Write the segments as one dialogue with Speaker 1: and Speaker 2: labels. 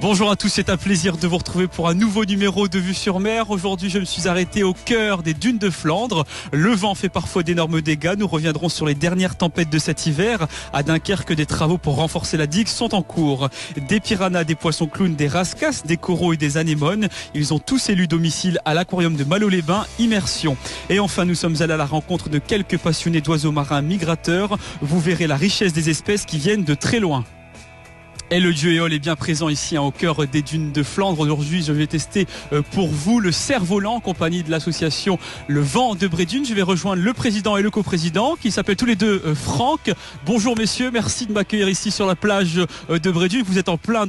Speaker 1: Bonjour à tous, c'est un plaisir de vous retrouver pour un nouveau numéro de Vue sur Mer. Aujourd'hui, je me suis arrêté au cœur des dunes de Flandre. Le vent fait parfois d'énormes dégâts. Nous reviendrons sur les dernières tempêtes de cet hiver. À Dunkerque, des travaux pour renforcer la digue sont en cours. Des piranhas, des poissons clowns, des rascasses, des coraux et des anémones. Ils ont tous élu domicile à l'aquarium de Malo-les-Bains, immersion. Et enfin, nous sommes allés à la rencontre de quelques passionnés d'oiseaux marins migrateurs. Vous verrez la richesse des espèces qui viennent de très loin. Et le dieu Éole est bien présent ici au cœur des dunes de Flandre. Aujourd'hui, je vais tester pour vous le cerf-volant en compagnie de l'association Le Vent de Brédune. Je vais rejoindre le président et le coprésident qui s'appellent tous les deux Franck. Bonjour messieurs, merci de m'accueillir ici sur la plage de Brédune. Vous êtes en plein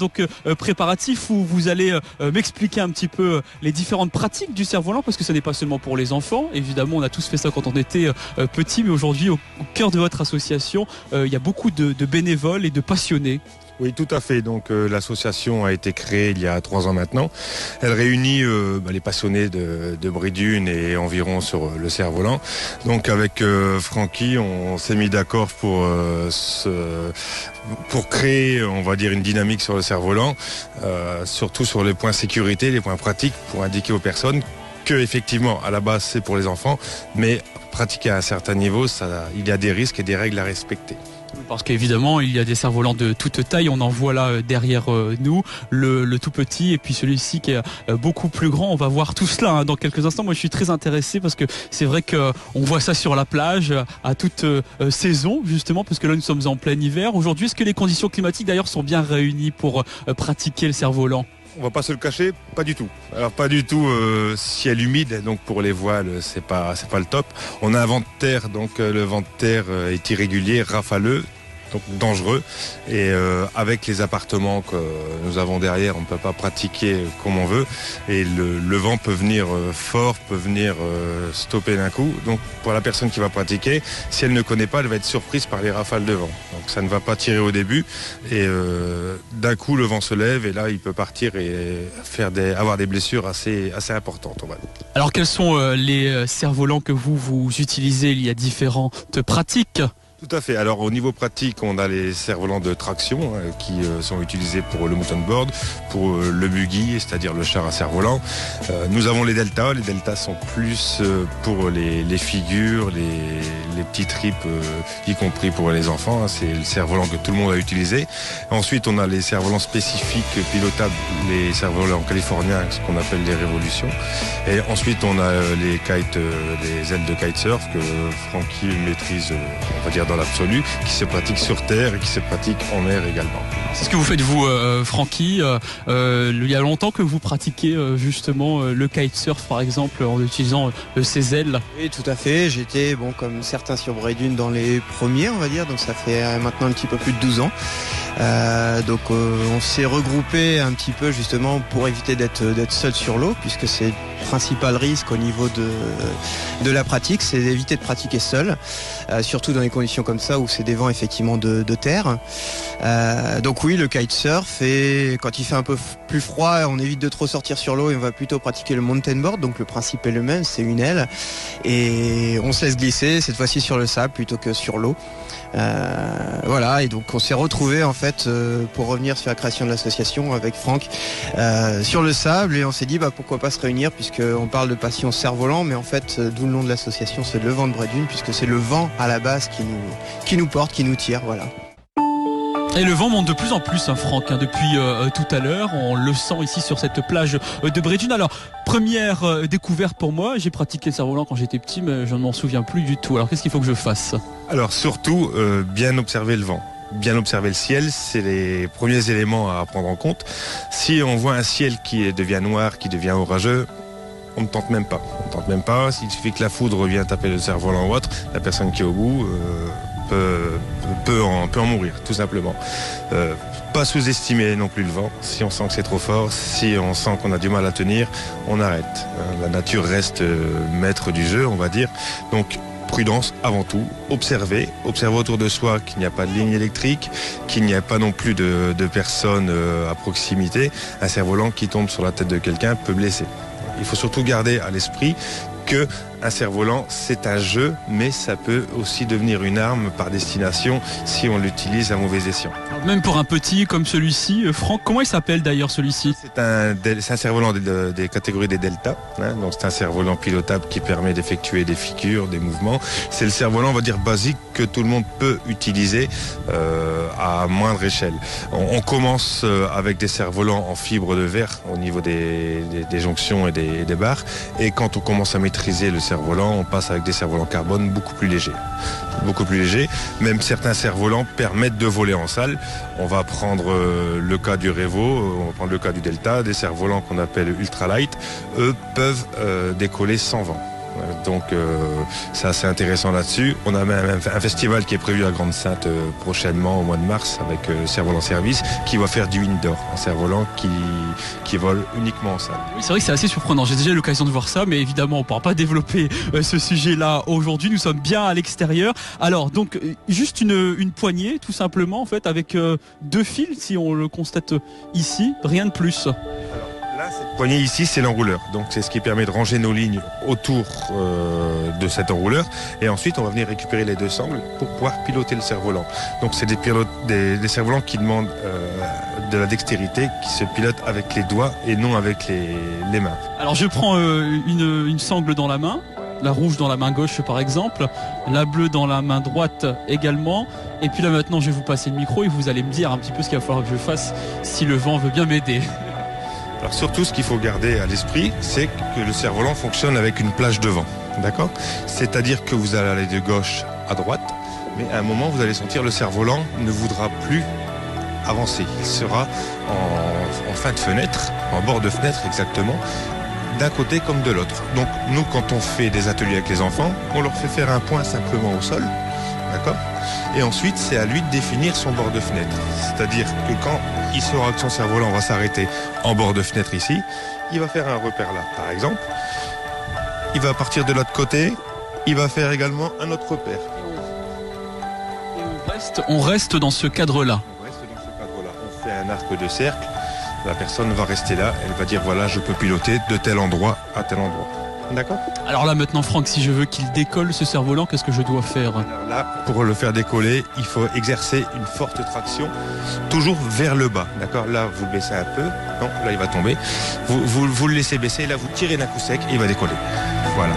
Speaker 1: préparatif où vous allez m'expliquer un petit peu les différentes pratiques du cerf-volant parce que ce n'est pas seulement pour les enfants. Évidemment, on a tous fait ça quand on était petit, mais aujourd'hui, au cœur de votre association, il y a beaucoup de bénévoles et de passionnés.
Speaker 2: Oui, tout à fait. Donc l'association a été créée il y a 3 ans maintenant. Elle réunit les passionnés de Brédune et environ sur le cerf-volant. Donc avec Francky, on s'est mis d'accord pour créer, on va dire, une dynamique sur le cerf-volant, surtout sur les points sécurité, les points pratiques, pour indiquer aux personnes que effectivement à la base c'est pour les enfants, mais pratiquer à un certain niveau, il y a des risques et des règles à respecter.
Speaker 1: Parce qu'évidemment, il y a des cerfs-volants de toute taille. On en voit là derrière nous, le tout petit et puis celui-ci qui est beaucoup plus grand. On va voir tout cela dans quelques instants. Moi, je suis très intéressé parce que c'est vrai qu'on voit ça sur la plage à toute saison, justement, parce que là, nous sommes en plein hiver. Aujourd'hui, est-ce que les conditions climatiques, d'ailleurs, sont bien réunies pour pratiquer le cerf-volant ?
Speaker 2: On va pas se le cacher, pas du tout. Alors pas du tout ciel humide, donc pour les voiles c'est pas le top. On a un vent de terre, donc le vent de terre est irrégulier, rafaleux, donc dangereux. Et avec les appartements que nous avons derrière, on ne peut pas pratiquer comme on veut. Et le vent peut venir fort, peut venir stopper d'un coup. Donc pour la personne qui va pratiquer, si elle ne connaît pas, elle va être surprise par les rafales de vent. Donc ça ne va pas tirer au début. Et d'un coup, le vent se lève et là, il peut partir et avoir des blessures assez importantes.
Speaker 1: Alors quels sont les cerfs-volants que vous utilisez ? Il y a différentes pratiques.
Speaker 2: Tout à fait. Alors au niveau pratique, on a les cerfs-volants de traction qui sont utilisés pour le mountain board, pour le buggy, c'est-à-dire le char à cerf-volant. Nous avons les deltas. Les deltas sont plus pour les figures, les petits trips, y compris pour les enfants. C'est le cerf-volant que tout le monde a utilisé. Ensuite, on a les cerfs-volants spécifiques pilotables, les cerfs-volants californiens, ce qu'on appelle les révolutions. Et ensuite, on a les kites, les ailes de kitesurf que Francky maîtrise, on va dire, dans l'absolu, qui se pratique sur terre et qui se pratique en mer également.
Speaker 1: C'est ce que vous faites vous, Francky. Il y a longtemps que vous pratiquez justement le kitesurf par exemple en utilisant ces ailes.
Speaker 3: Oui, tout à fait. J'étais, comme certains sur Brédune, dans les premiers, on va dire. Donc ça fait maintenant un petit peu plus de 12 ans. On s'est regroupé un petit peu justement pour éviter d'être seul sur l'eau, puisque c'est le principal risque au niveau de la pratique, c'est d'éviter de pratiquer seul, surtout dans des conditions comme ça où c'est des vents effectivement de terre. Donc oui, le kitesurf, et quand il fait un peu plus froid, on évite de trop sortir sur l'eau et on va plutôt pratiquer le mountain board. Donc le principe est le même, c'est une aile et on se laisse glisser cette fois-ci sur le sable plutôt que sur l'eau. Et donc on s'est retrouvés en fait pour revenir sur la création de l'association avec Franck sur le sable, et on s'est dit pourquoi pas se réunir, puisqu'on parle de passion cerf-volant, mais en fait d'où le nom de l'association, c'est le vent de Brédune, puisque c'est le vent à la base qui nous porte, qui nous tire, voilà.
Speaker 1: Et le vent monte de plus en plus, Franck, depuis tout à l'heure. On le sent ici sur cette plage de Brédune. Alors, première découverte pour moi, j'ai pratiqué le cerf-volant quand j'étais petit, mais je ne m'en souviens plus du tout. Alors, qu'est-ce qu'il faut que je fasse ?
Speaker 2: Alors, surtout, bien observer le vent. Bien observer le ciel, c'est les premiers éléments à prendre en compte. Si on voit un ciel qui devient noir, qui devient orageux, on ne tente même pas. S'il suffit que la foudre vienne taper le cerf-volant ou autre, la personne qui est au bout peut en mourir, tout simplement. Pas sous-estimer non plus le vent. Si on sent que c'est trop fort, si on sent qu'on a du mal à tenir, on arrête. La nature reste maître du jeu, on va dire. Donc prudence avant tout, observer autour de soi qu'il n'y a pas de ligne électrique, qu'il n'y a pas non plus de personnes à proximité. Un cerf-volant qui tombe sur la tête de quelqu'un peut blesser. Il faut surtout garder à l'esprit que un cerf-volant, c'est un jeu, mais ça peut aussi devenir une arme par destination si on l'utilise à mauvais escient.
Speaker 1: Même pour un petit comme celui-ci, Franck, comment il s'appelle d'ailleurs celui-ci?
Speaker 2: C'est un cerf-volant des catégories des deltas, hein, donc c'est un cerf-volant pilotable qui permet d'effectuer des figures, des mouvements. C'est le cerf-volant, on va dire, basique que tout le monde peut utiliser à moindre échelle. On commence avec des cerfs-volants en fibre de verre au niveau des jonctions et des barres, et quand on commence à maîtriser le cerf-volant, on passe avec des cerfs-volants carbone beaucoup plus légers. Même certains cerfs-volants permettent de voler en salle. On va prendre le cas du Revo, on va prendre le cas du Delta, des cerfs-volants qu'on appelle ultralight. Eux peuvent décoller sans vent. Donc c'est assez intéressant là-dessus. On a même un festival qui est prévu à Grande-Synthe prochainement au mois de mars avec Cerf-Volant Service qui va faire du indoor, un cerf-volant qui vole uniquement en salle.
Speaker 1: Oui, c'est vrai que c'est assez surprenant. J'ai déjà eu l'occasion de voir ça, mais évidemment on ne pourra pas développer ce sujet-là aujourd'hui. Nous sommes bien à l'extérieur. Alors donc juste une poignée tout simplement en fait avec 2 fils si on le constate ici, rien de plus.
Speaker 2: Là, cette poignée ici, c'est l'enrouleur. Donc, c'est ce qui permet de ranger nos lignes autour de cet enrouleur. Et ensuite, on va venir récupérer les 2 sangles pour pouvoir piloter le cerf-volant. Donc, c'est des cerfs-volants qui demandent de la dextérité, qui se pilotent avec les doigts et non avec les mains.
Speaker 1: Alors, je prends une sangle dans la main. La rouge dans la main gauche par exemple, la bleue dans la main droite également. Et puis là maintenant, je vais vous passer le micro et vous allez me dire un petit peu ce qu'il va falloir que je fasse si le vent veut bien m'aider.
Speaker 2: Alors surtout, ce qu'il faut garder à l'esprit, c'est que le cerf-volant fonctionne avec une plage de vent, d'accord ? C'est-à-dire que vous allez aller de gauche à droite, mais à un moment, vous allez sentir le cerf-volant ne voudra plus avancer. Il sera en fin de fenêtre, en bord de fenêtre exactement, d'un côté comme de l'autre. Donc nous, quand on fait des ateliers avec les enfants, on leur fait faire un point simplement au sol, d'accord ? Et ensuite, c'est à lui de définir son bord de fenêtre. C'est-à-dire que quand il saura que son cerf-volant va s'arrêter en bord de fenêtre ici, il va faire un repère là, par exemple. Il va partir de l'autre côté, il va faire également un autre repère.
Speaker 1: Et on reste dans ce cadre-là.
Speaker 2: On reste dans ce cadre-là. On fait un arc de cercle, la personne va rester là, elle va dire voilà, je peux piloter de tel endroit à tel endroit. D'accord ?
Speaker 1: Alors là maintenant Franck, si je veux qu'il décolle ce cerf-volant, qu'est-ce que je dois faire ?
Speaker 2: Alors là, pour le faire décoller, il faut exercer une forte traction, toujours vers le bas. D'accord ? Là, vous le baissez un peu. Non, là, il va tomber. Vous le laissez baisser. Là, vous tirez d'un coup sec et il va décoller. Voilà.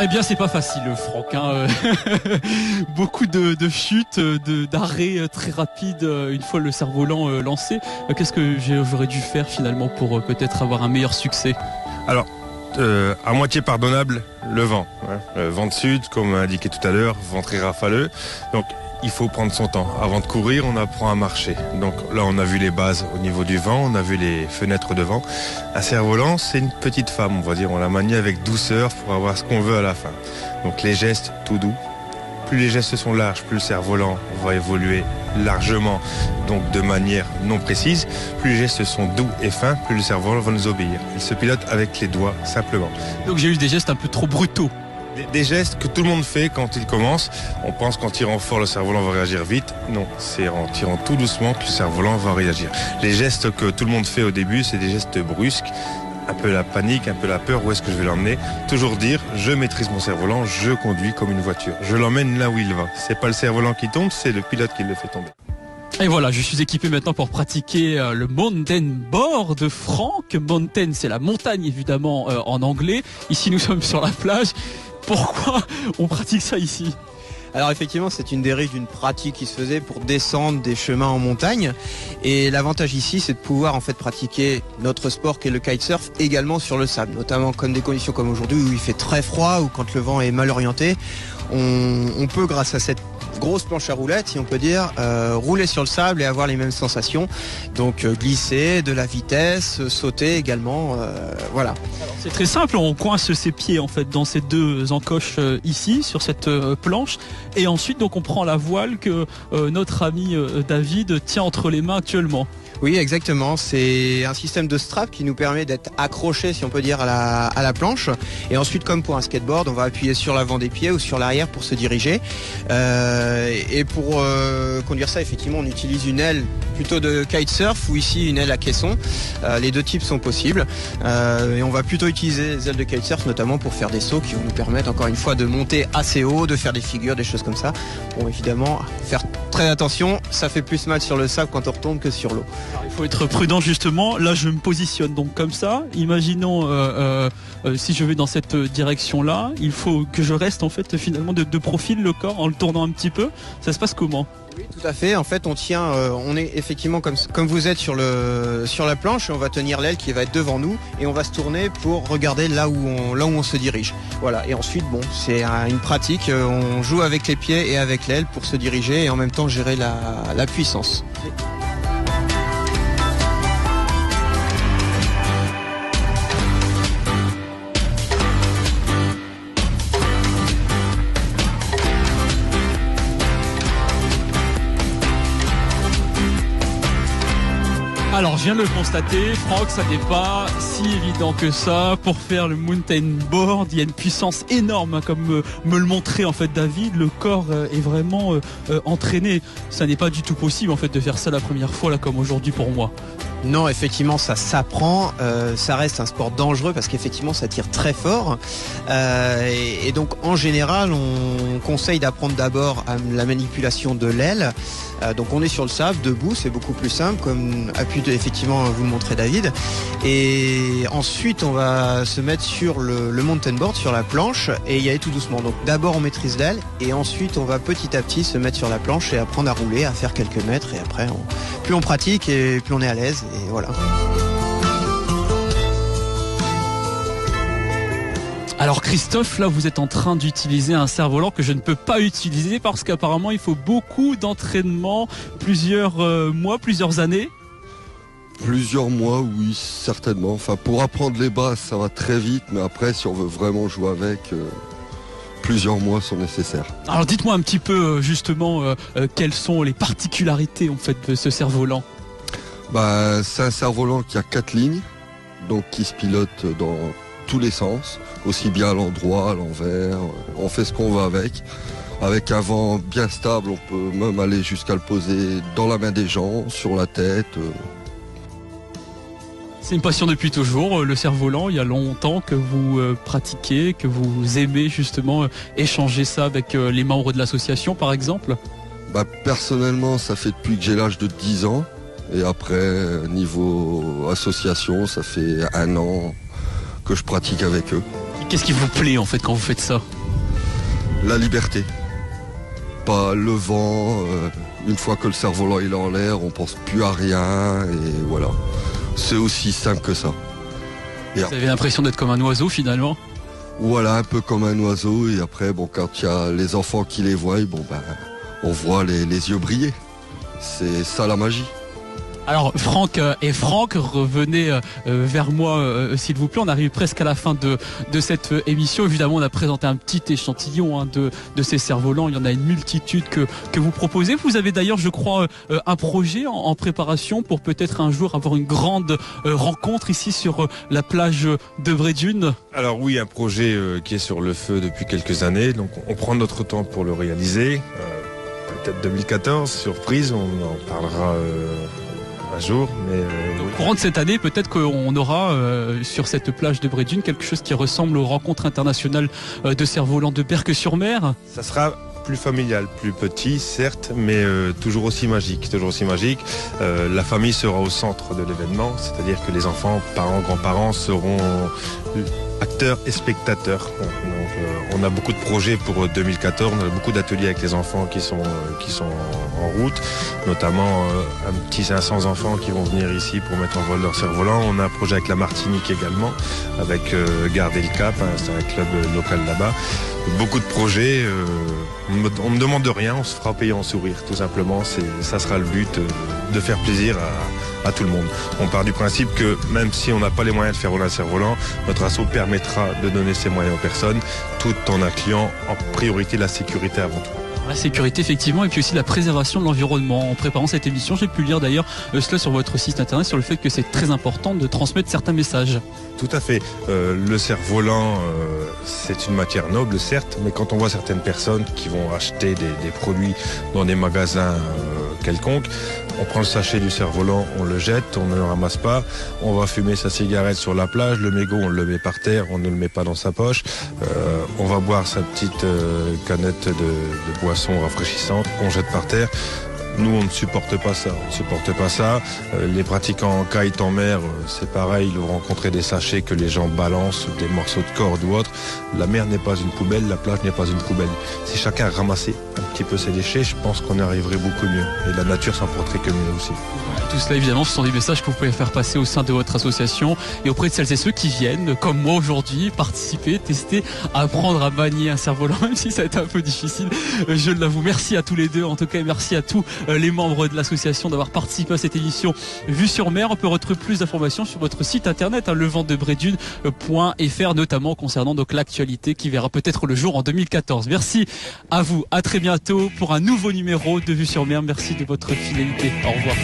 Speaker 1: Eh bien, c'est pas facile, Franck. Hein. Beaucoup de chutes, d'arrêts très rapides une fois le cerf-volant lancé. Qu'est-ce que j'aurais dû faire finalement pour peut-être avoir un meilleur succès ?
Speaker 2: Alors, à moitié pardonnable, le vent. Hein. Le vent de sud, comme indiqué tout à l'heure, vent très rafaleux. Donc, il faut prendre son temps. Avant de courir, on apprend à marcher. Donc là, on a vu les bases au niveau du vent, on a vu les fenêtres de vent. Un cerf-volant, c'est une petite femme, on va dire. On la manie avec douceur pour avoir ce qu'on veut à la fin. Donc les gestes, tout doux. Plus les gestes sont larges, plus le cerf-volant va évoluer largement, donc de manière non précise. Plus les gestes sont doux et fins, plus le cerf-volant va nous obéir. Il se pilote avec les doigts, simplement.
Speaker 1: Donc j'ai eu des gestes un peu trop brutaux.
Speaker 2: Des gestes que tout le monde fait quand il commence. On pense qu'en tirant fort, le cerf-volant va réagir vite. Non, c'est en tirant tout doucement que le cerf-volant va réagir. Les gestes que tout le monde fait au début, c'est des gestes brusques. Un peu la panique, un peu la peur, où est-ce que je vais l'emmener. Toujours dire, je maîtrise mon cerf-volant, je conduis comme une voiture. Je l'emmène là où il va. C'est pas le cerf-volant qui tombe, c'est le pilote qui le fait tomber.
Speaker 1: Et voilà, je suis équipé maintenant pour pratiquer le mountain board de Franck. Mountain, c'est la montagne évidemment en anglais. Ici, nous sommes sur la plage. Pourquoi on pratique ça ici ?
Speaker 3: Alors effectivement, c'est une dérive d'une pratique qui se faisait pour descendre des chemins en montagne. Et l'avantage ici, c'est de pouvoir en fait pratiquer notre sport qui est le kitesurf également sur le sable, notamment comme des conditions comme aujourd'hui où il fait très froid ou quand le vent est mal orienté. On peut, grâce à cette grosse planche à roulettes, si on peut dire, rouler sur le sable et avoir les mêmes sensations. Donc glisser, de la vitesse, sauter également, voilà.
Speaker 1: C'est très simple, on coince ses pieds en fait dans ces deux encoches ici sur cette planche et ensuite donc on prend la voile que notre ami David tient entre les mains actuellement.
Speaker 3: Oui, exactement. C'est un système de strap qui nous permet d'être accroché, si on peut dire, à la planche. Et ensuite, comme pour un skateboard, on va appuyer sur l'avant des pieds ou sur l'arrière pour se diriger. Et pour conduire ça, effectivement, on utilise une aile plutôt de kitesurf ou ici une aile à caisson. Les deux types sont possibles. Et on va plutôt utiliser les ailes de kitesurf, notamment pour faire des sauts qui vont nous permettre, encore une fois, de monter assez haut, de faire des figures, des choses comme ça. Bon, évidemment, faire très attention, ça fait plus mal sur le sable quand on retombe que sur l'eau.
Speaker 1: Alors, il faut être prudent justement. Là, je me positionne donc comme ça. Imaginons si je vais dans cette direction-là, il faut que je reste en fait finalement de profil le corps en le tournant un petit peu. Ça se passe comment ?
Speaker 3: Oui, tout à fait. En fait, on tient, on est effectivement comme vous êtes sur la planche, on va tenir l'aile qui va être devant nous et on va se tourner pour regarder là où on se dirige. Voilà. Et ensuite, bon, c'est une pratique. On joue avec les pieds et avec l'aile pour se diriger et en même temps gérer la puissance.
Speaker 1: Alors je viens de le constater, Franck, ça n'est pas si évident que ça. Pour faire le mountain board, il y a une puissance énorme, comme me le montrait en fait David. Le corps est vraiment entraîné. Ça n'est pas du tout possible en fait de faire ça la première fois là comme aujourd'hui pour moi.
Speaker 3: Non, effectivement, ça s'apprend. Ça reste un sport dangereux parce qu'effectivement, ça tire très fort. Et donc, en général, on conseille d'apprendre d'abord la manipulation de l'aile. Donc, on est sur le sable, debout, c'est beaucoup plus simple, comme a pu effectivement vous le montrer David. Et ensuite, on va se mettre sur le mountain board, sur la planche, et y aller tout doucement. Donc, d'abord, on maîtrise l'aile, et ensuite, on va petit à petit se mettre sur la planche et apprendre à rouler, à faire quelques mètres. Et après, plus on pratique et plus on est à l'aise. Et voilà.
Speaker 1: Alors Christophe, là vous êtes en train d'utiliser un cerf-volant que je ne peux pas utiliser parce qu'apparemment il faut beaucoup d'entraînement, plusieurs mois, plusieurs années.
Speaker 4: Plusieurs mois, oui, certainement. Enfin, pour apprendre les bases, ça va très vite, mais après, si on veut vraiment jouer avec, plusieurs mois sont nécessaires.
Speaker 1: Alors dites-moi un petit peu justement quelles sont les particularités en fait de ce cerf-volant.
Speaker 4: C'est un cerf-volant qui a 4 lignes, donc qui se pilote dans tous les sens, aussi bien à l'endroit, à l'envers. On fait ce qu'on veut avec. Avec un vent bien stable, on peut même aller jusqu'à le poser dans la main des gens, sur la tête.
Speaker 1: C'est une passion depuis toujours, le cerf-volant. Il y a longtemps que vous pratiquez, que vous aimez justement échanger ça avec les membres de l'association par exemple.
Speaker 4: Personnellement, ça fait depuis que j'ai l'âge de 10 ans. Et après, niveau association, ça fait 1 an que je pratique avec eux.
Speaker 1: Qu'est-ce qui vous plaît en fait quand vous faites ça ?
Speaker 4: La liberté. Pas le vent. Une fois que le cerf-volant il est en l'air, on pense plus à rien. Et voilà. C'est aussi simple que ça.
Speaker 1: Vous avez l'impression d'être comme un oiseau finalement ?
Speaker 4: Voilà, un peu comme un oiseau. Et après, quand il y a les enfants qui les voient, on voit les yeux briller. C'est ça la magie.
Speaker 1: Alors Franck et Franck, revenez vers moi s'il vous plaît. On arrive presque à la fin de cette émission. Évidemment, on a présenté un petit échantillon de ces cerfs-volants. Il y en a une multitude que vous proposez. Vous avez d'ailleurs, je crois, un projet en préparation pour peut-être un jour avoir une grande rencontre ici sur la plage de Bray-Dunes.
Speaker 2: Alors oui, un projet qui est sur le feu depuis quelques années. Donc on prend notre temps pour le réaliser. Peut-être 2014, surprise, on en parlera un jour, mais
Speaker 1: au courant de cette année, peut-être qu'on aura sur cette plage de Bray-Dunes quelque chose qui ressemble aux rencontres internationales de cerfs-volants de Berck-sur-Mer.
Speaker 2: Ça sera plus familial, plus petit, certes, mais toujours aussi magique. La famille sera au centre de l'événement, c'est-à-dire que les enfants, parents, grands-parents seront acteurs et spectateurs. Donc, on a beaucoup de projets pour 2014, on a beaucoup d'ateliers avec les enfants qui sont en route, notamment un petit 500 enfants qui vont venir ici pour mettre en vol leur cerf-volant. On a un projet avec la Martinique également, avec Garder le Cap, c'est un club local là-bas. beaucoup de projets. On me demande de rien, on se fera payer en sourire, tout simplement. Ça sera le but, de faire plaisir à tout le monde. On part du principe que même si on n'a pas les moyens de faire rouler un cerf-volant, notre asso permettra de donner ces moyens aux personnes, tout en incluant en priorité la sécurité avant tout.
Speaker 1: La sécurité effectivement et puis aussi la préservation de l'environnement. En préparant cette émission, j'ai pu lire d'ailleurs cela sur votre site internet sur le fait que c'est très important de transmettre certains messages.
Speaker 2: Tout à fait. Le cerf-volant, c'est une matière noble certes, mais quand on voit certaines personnes qui vont acheter des produits dans des magasins quelconques, on prend le sachet du cerf-volant, on le jette, on ne le ramasse pas, on va fumer sa cigarette sur la plage, le mégot on le met par terre, on ne le met pas dans sa poche, on va boire sa petite canette de boisson rafraîchissante, on jette par terre. Nous, on ne supporte pas ça. Les pratiquants en kite en mer, c'est pareil, ils vont rencontrer des sachets que les gens balancent, des morceaux de corde ou autre. La mer n'est pas une poubelle, la plage n'est pas une poubelle. Si chacun ramassait un petit peu ses déchets, je pense qu'on arriverait beaucoup mieux. Et la nature s'en porterait que mieux aussi.
Speaker 1: Tout cela, évidemment, ce sont des messages que vous pouvez faire passer au sein de votre association et auprès de celles et ceux qui viennent, comme moi aujourd'hui, participer, tester, apprendre à manier un cerf-volant, même si ça a été un peu difficile, je l'avoue. Merci à tous les deux, en tout cas, et merci à tous les membres de l'association d'avoir participé à cette émission Vue sur Mer. On peut retrouver plus d'informations sur votre site internet, levantdebrédune.fr, notamment concernant donc l'actualité qui verra peut-être le jour en 2014. Merci à vous, à très bientôt pour un nouveau numéro de Vue sur Mer. Merci de votre fidélité. Au revoir.